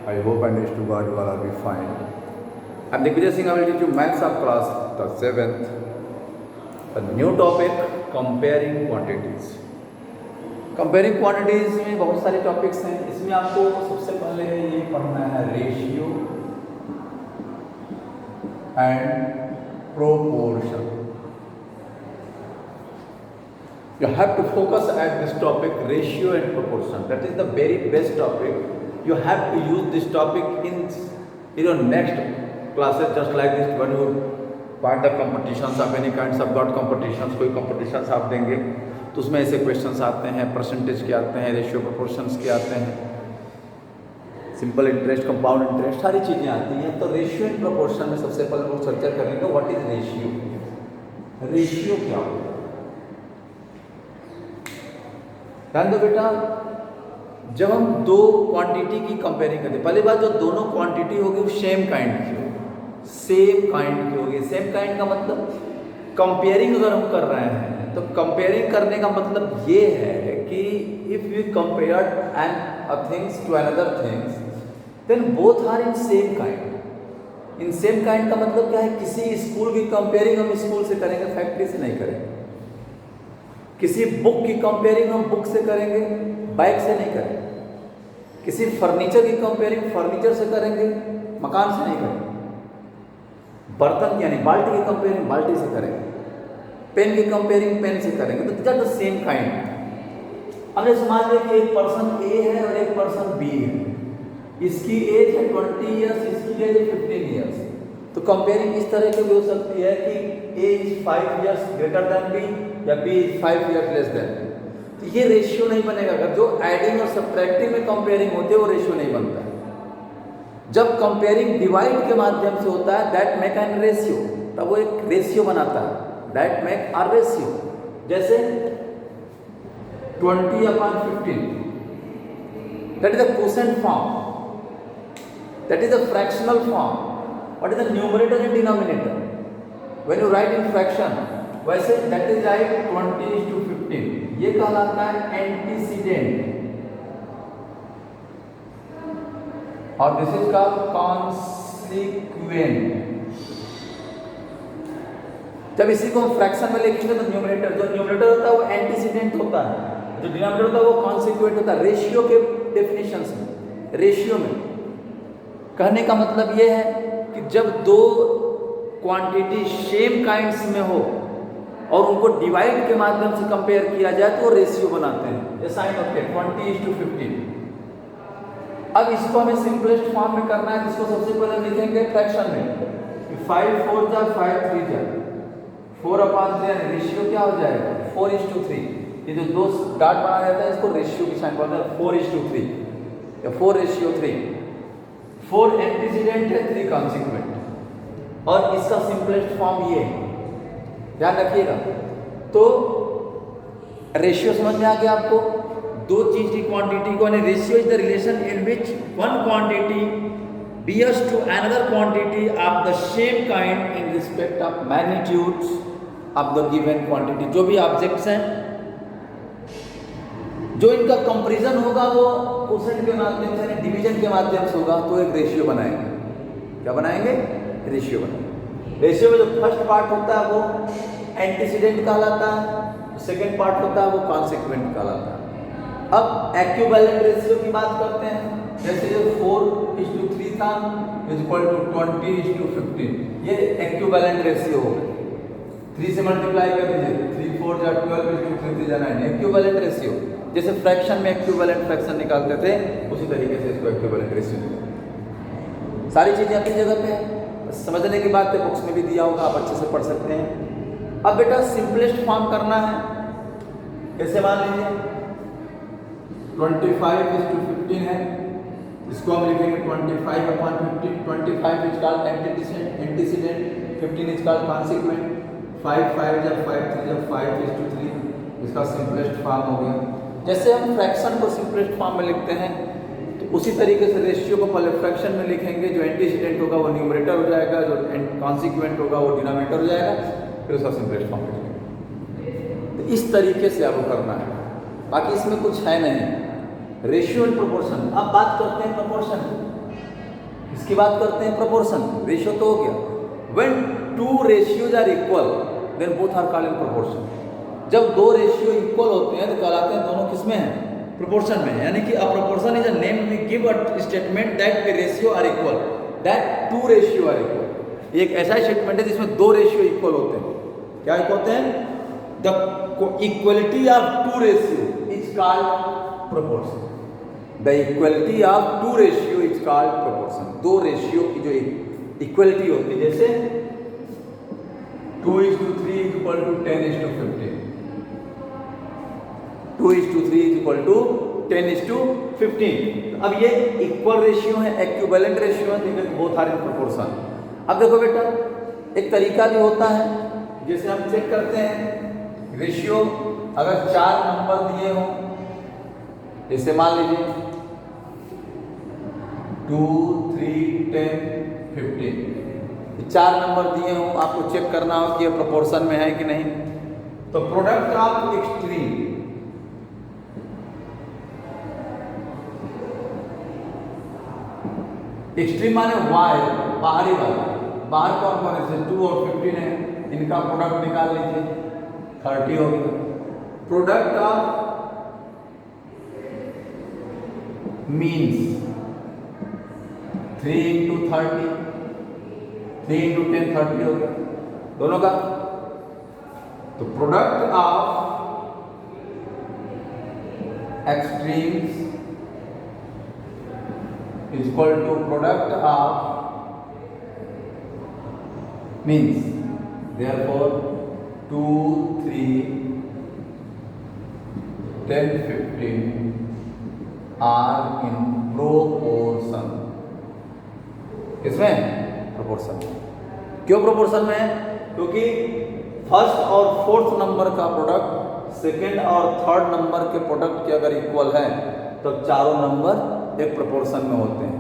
I hope and wish to God you all will be fine. I'm Digvijay Singh. I will teach you maths of class the 7th. A new topic, comparing quantities. Comparing quantities में बहुत सारे topics हैं. इसमें आपको सबसे पहले ये पढ़ना है ratio and proportion. You have to focus at this topic, ratio and proportion. That is the very best topic. You have to use this topic in your next classes, just like this. When you find the competitions of any kind, सब got competitions, कोई competitions आप देंगे तो उसमें ऐसे questions आते हैं, percentage के आते हैं, रेशियो प्रोपोर्शंस के आते हैं, सिंपल इंटरेस्ट, कंपाउंड इंटरेस्ट, सारी चीज़ें आती हैं. तो रेशियो एंड प्रोपोर्शन में सबसे पहले लोग चर्चा करेंगे व्हाट इज रेशियो. रेशियो क्या होता है? ध्यान दो बेटा, जब हम दो क्वांटिटी की कंपेयरिंग करते हैं, पहली बात जो दोनों क्वांटिटी होगी वो सेम काइंड की होगी, सेम काइंड की होगी. सेम काइंड का मतलब कंपेयरिंग अगर हम कर रहे हैं तो कंपेयरिंग करने का मतलब ये है कि if you compare an things to another things then both are in same kind. In same kind का मतलब क्या है? किसी स्कूल की कंपेयरिंग हम स्कूल से करेंगे, फैक्ट्री से नहीं करेंगे. किसी बुक की कंपेयरिंग हम बुक से करेंगे, बाइक से नहीं करेंगे. किसी फर्नीचर की कंपेयरिंग फर्नीचर से करेंगे, मकान से नहीं करेंगे. बर्तन यानी बाल्टी की कंपेयरिंग बाल्टी से करेंगे. पेन की कंपेयरिंग पेन से करेंगे. तो these are the same kind. अब जैसे मान लीजिए कि एक पर्सन ए है और एक पर्सन बी है. इसकी एज है 20 ईयर्स, इसकी एज है 15 ईयर्स. तो कंपेयरिंग इस तरह की भी हो सकती है कि A is 5 years greater than B या B is 5 years less than. तो ये रेशियो नहीं बनेगा. अगर जो एडिंग और सब्ट्रैक्टिंग में कंपेयरिंग होती है वो रेशियो नहीं बनता है. जब कंपेयरिंग डिवाइड के माध्यम से होता है दैट मेक एन रेशियो, तब वो एक रेशियो बनाता है. That make a ratio. जैसे 20/15 that is the quotient form, that is the fractional form. What is the numerator and denominator when you right in fraction? वैसे दैट इज राइट 20:15. ये कहलाता है एंटीसीडेंट और दिस इज कॉल्ड कॉन्सिक्वेंट. जब इसी को हम फ्रैक्शन में लिखेंगे तो न्यूमरेटर, जो न्यूमरेटर होता है वो एंटीसीडेंट होता है, जो डिनोमिनेटर होता है वो कॉन्सिक्वेंट होता है. रेशियो के डेफिनेशंस में, रेशियो में कहने का मतलब ये है कि जब दो क्वांटिटी सेम काइंड्स में हो और उनको डिवाइड के माध्यम से कंपेयर किया जाए तो वो रेशियो बनाते हैं. ये साइन होते हैं 20:15. अब इसको हमें सिंपलेस्ट फॉर्म में करना है, जिसको सबसे पहले लिखेंगे फ्रैक्शन में. 5 4 जा 5 3 जा 4/3. रेशियो क्या हो जाएगा? 4:3. ये जो दो डॉट बनाया जाता है इसको रेशियो की साइन बोलते हैं. 4:3 या 4:3. 4 एंटीसीडेंट है, 3 कॉन्सिक्वेंट. और इसका सिंपलेस्ट फॉर्म ये है, ध्यान रखिएगा. तो रेशियो समझ में आ गया आपको? दो चीज की क्वांटिटी को, ratio is the relation in which one quantity bears to another quantity of the same kind in respect of magnitudes of the given quantity. जो भी ऑब्जेक्ट्स हैं, जो इनका कंपैरिजन होगा वो क्वोशेंट के माध्यम से, डिवीजन के माध्यम से होगा, तो एक रेशियो बनाएंगे. क्या बनाएंगे? रेशियो बनाएंगे. रेशियो में जो फर्स्ट पार्ट होता है वो एंटीसीडेंट कहलाता है, सेकेंड पार्ट होता है वो कॉन्सिक्वेंट कहलाता है. अब एक्विवेलेंट रेशियो की बात करते हैं. जैसे जो 4:3 था इज इक्वल टू 20:15. ये एक्विवेलेंट रेशियो हो गया. 3 से मल्टीप्लाई कर दीजिए, 3 4 जा 12:3 जा 9. Equivalent ratio. जैसे फ्रैक्शन में एक्विवेलेंट फ्रैक्शन निकालते थे उसी तरीके से इसको एक्विवेलेंट रेशियो निकालते. सारी चीजें अपनी जगह पे है. समझने की बात है, बुक्स में भी दिया होगा, आप अच्छे से पढ़ सकते हैं. अब बेटा सिंपलेस्ट फॉर्म करना है. कैसे? मान लीजिए 25:15 है, इसको हम लिखेंगे 25/15. 25 is called antecedent, 15 is called consequent. 5 5 जा 5 3 जा 5:3. इसका सिंपलेस्ट फॉर्म हो गया. जैसे हम फ्रैक्शन को सिंपलेस्ट फॉर्म में लिखते हैं तो उसी तरीके से रेशियो को पहले फ्रैक्शन में लिखेंगे. जो एंटीसीडेंट होगा वो न्यूमरेटर हो जाएगा, जो कॉन्सिक्वेंट होगा वो डिनोमिनेटर हो जाएगा, फिर उसका सिंपलेस्ट फॉर्म लिखेंगे. तो इस तरीके से आपको करना है, बाकी इसमें कुछ है नहीं. Ratio and proportion. अब बात करते हैं प्रोपोर्शन. इसकी बात करते हैं प्रोपोर्शन। रेशियो तो हो गया। When two ratios are equal then both are called in proportion. जब दो रेशियो इक्वल होते हैं तो कहलाते हैं दोनों किसमें हैं? प्रोपोर्शन में। यानी कि a proportion is a name we give a statement that the ratio are equal, that two ratio are equal. एक ऐसा स्टेटमेंट है जिसमें दो रेशियो इक्वल होते हैं। क्या इक्वल होते हैं? The equality of two ratio is called proportion. The equality of two ratio is called proportion. दो रेशियो की जो इक्वलिटी होती है, जैसे 2:3 = 10:15, 2:3 = 10:15। अब ये इक्वल रेशियो है, एक्विवेलेंट रेशियो है, लेकिन बोथ आर इन प्रोपोर्शन। अब देखो बेटा, एक तरीका भी होता है, जैसे हम चेक करते हैं रेशियो। अगर 4 नंबर दिए हों, जैसे मान लीजिए 2, 3, 10, 15, 4 नंबर दिए हों, आपको चेक करना हो कि ये प्रोपोर्शन में है कि नहीं। तो प्रोडक्ट ऑफ एक्सट्रीम, एक्सट्रीम माने वाई, बाहरी वाला। बाहर कौन कौन है? 2 और 15 है, इनका प्रोडक्ट निकाल लीजिए, 30 हो गया। प्रोडक्ट ऑफ मीन्स 3 × 30, 3 × 10, 30 हो गया दोनों का। तो product of extremes is equal to product of means. Therefore 2, 3, 10, 15 are in proportion. किसमें? प्रोपोर्शन। क्यों प्रोपोर्शन में है? क्योंकि फर्स्ट और फोर्थ नंबर का प्रोडक्ट सेकेंड और थर्ड नंबर के प्रोडक्ट के अगर इक्वल है तो चारों नंबर एक प्रोपोर्शन में होते हैं,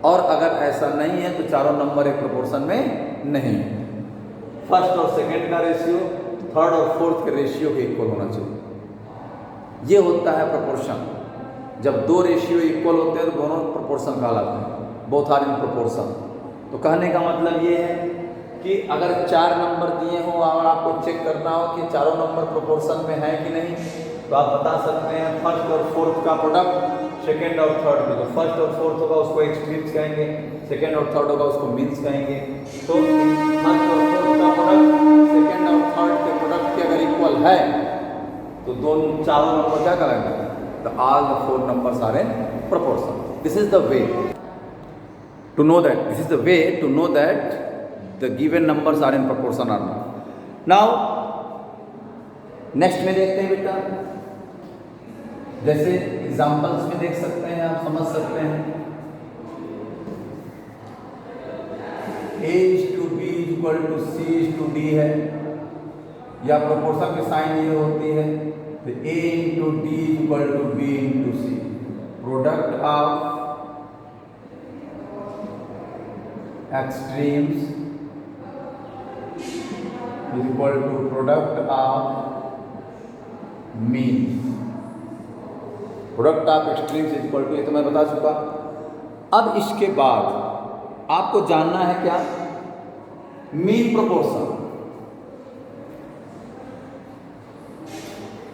और अगर ऐसा नहीं है तो चारों नंबर एक प्रोपोर्शन में नहीं है। फर्स्ट और सेकेंड का रेशियो थर्ड और फोर्थ के रेशियो के इक्वल होना चाहिए। ये होता है प्रोपोर्शन। जब दो रेशियो इक्वल होते हैं तो दोनों प्रोपोर्शन कहलाते हैं, बोथ आर इन प्रोपोर्शन। तो कहने का मतलब ये है कि अगर 4 नंबर दिए हों और आपको चेक करना हो कि चारों नंबर प्रोपोर्शन में है कि नहीं, तो आप बता सकते हैं फर्स्ट और फोर्थ का प्रोडक्ट सेकेंड और थर्ड में। तो फर्स्ट और फोर्थ होगा उसको एक्सट्रीम्स कहेंगे, सेकेंड और थर्ड होगा उसको मीन्स कहेंगे। तो फर्स्ट और फोर्थ का प्रोडक्ट सेकेंड और थर्ड के प्रोडक्ट के अगर इक्वल है तो दोनों चारों नंबर क्या करेंगे? The all the 4 numbers are in proportion. This is the way to know that. This is the way to know that the given numbers are in proportion or not. Now, next में देखते हैं बेटा, जैसे examples में देख सकते हैं, आप समझ सकते हैं। A:B = C:D है, या प्रोपोर्शन की साइन ये होती है। तो A × D = B × C। Product of extremes is equal to product of means. Product of extremes is equal to, ये तो मैं बता चुका। अब इसके बाद आपको जानना है क्या? Mean proportion,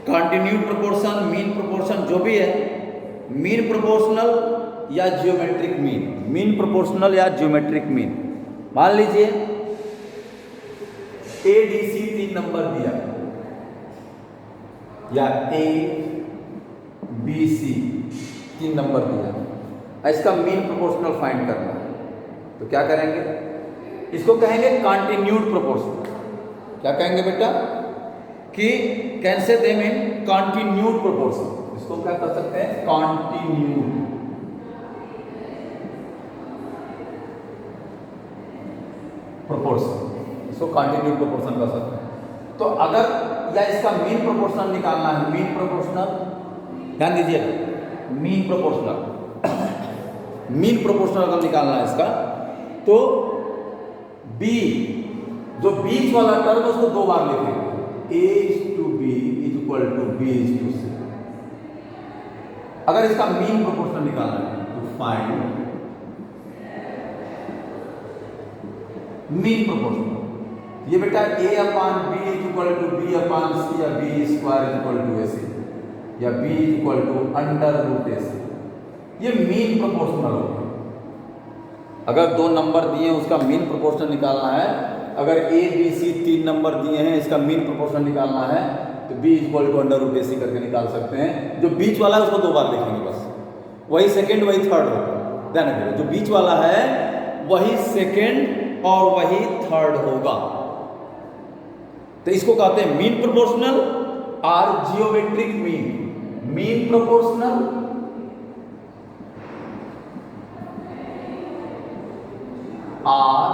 continued proportion, mean proportion, जो भी है, मीन प्रोपोर्शनल या जियोमेट्रिक मीन, मीन प्रोपोर्शनल या जियोमेट्रिक मीन। मान लीजिए ADC 3 नंबर दिया, या ABC 3 नंबर दिया, इसका मीन प्रोपोर्शनल फाइंड करना है। तो क्या करेंगे? इसको कहेंगे कंटिन्यूड प्रोपोर्शनल। क्या कहेंगे बेटा? कि can say them in continued proportion. इसको क्या कर सकते हैं? कंटिन्यूड प्रोपोर्शन, इसको कंटिन्यूड प्रोपोर्शन कर सकते हैं। तो अगर या इसका मीन प्रोपोर्शनल निकालना है, मीन प्रोपोर्शनल, ध्यान दीजिएगा, मीन प्रोपोर्शनल, मीन प्रोपोर्शनल अगर निकालना है इसका, तो B जो बीच वाला टर्म है उसको 2 बार लिखेंगे। A:B = B:C। अगर इसका मीन प्रोपोर्शनल निकालना है तो फाइंड मीन प्रोपोर्शनल। ये बेटा a upon B equal to B upon C या B square equal to A C या b equal to under root A C, ये मीन प्रोपोर्शनल होगा। अगर दो नंबर दिए हैं उसका मीन प्रोपोर्शनल निकालना है, अगर a b c तीन नंबर दिए हैं इसका मीन प्रोपोर्शनल निकालना है तो b equal to under root A C करके निकाल सकते हैं। जो बीच वाला है उसको दो बार लिखेंगे बस, वही सेकंड वही थर्ड होगा। ध्यान रखिएगा, जो बीच वाला है वही सेकंड और वही थर्ड होगा। तो इसको कहते हैं मीन प्रोपोर्शनल और जियोमेट्रिक मीन। मीन प्रोपोर्शनल और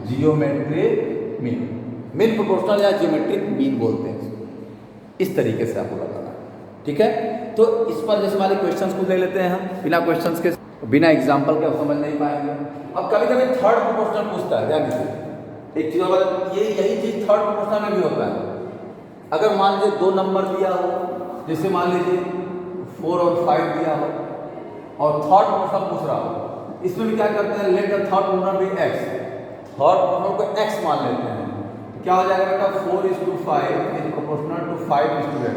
जियोमेट्रिक मीन। मीन प्रोपोर्शनल या जियोमेट्रिक मीन बोलते हैं इसको। इस तरीके से आपको लगाना है, ठीक है। तो इस पर जैसे हमारे क्वेश्चंस को ले लेते हैं हम, बिना क्वेश्चंस के बिना एग्जांपल के आप समझ नहीं पाएंगे। अब कभी कभी थर्ड प्रोपोर्शनल पूछता है, ध्यान दीजिए एक चीज और, ये यही चीज थर्ड प्रोपोर्शनल में भी होता है। अगर मान लीजिए दो नंबर दिया हो, जैसे मान लीजिए 4 और 5 दिया हो और थर्ड प्रोपोर्शनल पूछ रहा हो, इसमें भी क्या करते हैं, let the third proportional be x, third proportional को x मान लेते हैं। तो क्या हो जाएगा बेटा 4:5 इज प्रोपोर्शनल टू 5:x।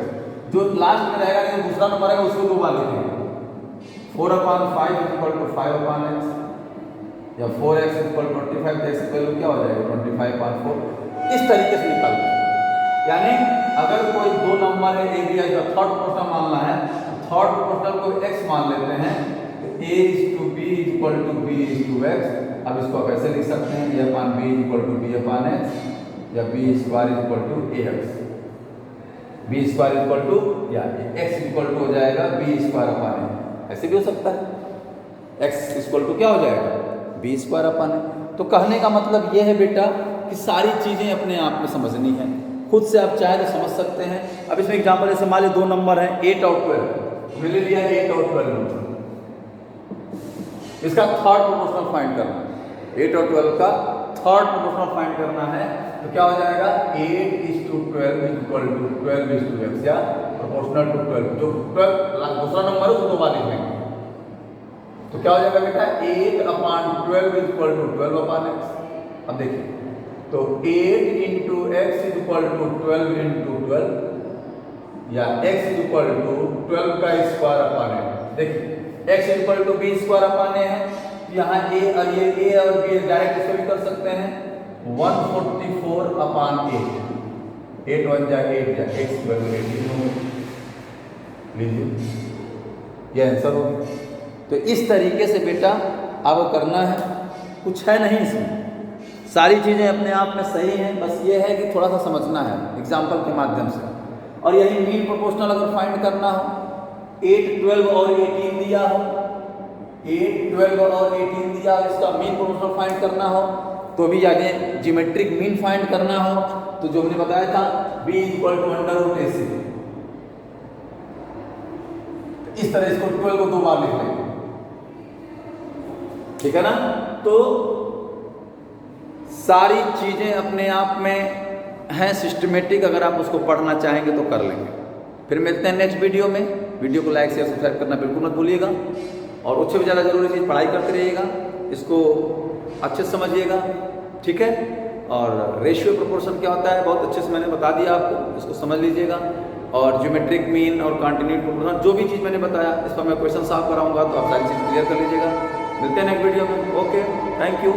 जो लास्ट में रहेगा नहीं दूसरा नंबर है उसको दो बार लिखेंगे, 4/5 इक्वल टू 5/x या 4x इक्वल 25। x की वैल्यू क्या हो जाएगा 25/4। इस तरीके से निकालते हैं। यानी अगर कोई दो नंबर है ए दिया है, थर्ड प्रोपोर्शनल मानना है, थर्ड प्रोपोर्शनल को x मान लेते हैं, तो a/b इक्वल टू b/x। अब इसको आप ऐसे लिख सकते हैं a/b इक्वल टू b/x या b square equal to ax। b square equal to या x इक्वल टू हो जाएगा b स्क्वायर अपान a। ऐसे भी हो सकता है x इक्वल टू क्या हो जाएगा b स्क्वायर अपान a। तो कहने का मतलब ये है बेटा कि सारी चीज़ें अपने आप में समझनी है, खुद से आप चाहे तो समझ सकते हैं। अब इसमें एग्जाम्पल जैसे मान लीजिए दो नंबर है 8 और 12, मैंने लिया 8 और 12 नंबर, इसका थर्ड प्रोपोर्शनल फाइंड करना है। 8 और 12 का थर्ड प्रोपोर्शनल फाइंड करना है, तो क्या हो जाएगा 8:12 इक्वल टू 12:x या प्रोपोर्शनल टू 12। जो 12 दूसरा नंबर है उसको दो बार लिखेंगे, तो क्या हो जाएगा बेटा 8/12 इक्वल टू 12/x। अब देखिए तो 8 into x is equal to 12 into 12 या x इज इक्वल टू 12 का स्क्वायर अपान a। देखिए x is equal to b square upon a है, यहाँ a और ये a और b डायरेक्ट इसको भी कर सकते हैं 144/8। 8 1 जा 8 जा x की वैल्यू 18 लीजिए, ये आंसर हो गया। तो इस तरीके से बेटा आपको करना है, कुछ है नहीं इसमें, सारी चीज़ें अपने आप में सही हैं, बस ये है कि थोड़ा सा समझना है एग्जाम्पल के माध्यम से। और यही मीन प्रोपोर्शनल अगर फाइंड करना हो, 8 12 और 18 दिया हो, 8 12 और 18 दिया हो, इसका मीन प्रोपोर्शनल फाइंड करना हो, तो भी आगे जियोमेट्रिक मीन फाइंड करना हो तो जो हमने बताया था b equal to under root A C. इस तरह इसको 12 को दो बार लिख लेंगे, ठीक है ना। तो सारी चीजें अपने आप में हैं सिस्टमेटिक, अगर आप उसको पढ़ना चाहेंगे तो कर लेंगे। फिर मिलते हैं नेक्स्ट वीडियो में। वीडियो को लाइक शेयर सब्सक्राइब करना बिल्कुल मत भूलिएगा, और उससे भी ज़्यादा जरूरी चीज़ पढ़ाई करते रहिएगा, इसको अच्छे से समझिएगा, ठीक है। और रेशियो प्रोपोर्शन क्या होता है बहुत अच्छे से मैंने बता दिया आपको, इसको समझ लीजिएगा। और ज्योमेट्रिक मीन और कॉन्टिन्यूटी प्रोपोर्शन जो भी चीज़ मैंने बताया इस पर मैं क्वेश्चन सॉल्व कराऊंगा, तो आप सारी चीज़ क्लियर कर लीजिएगा। मिलते हैं नेक्स्ट वीडियो में। Okay, thank you.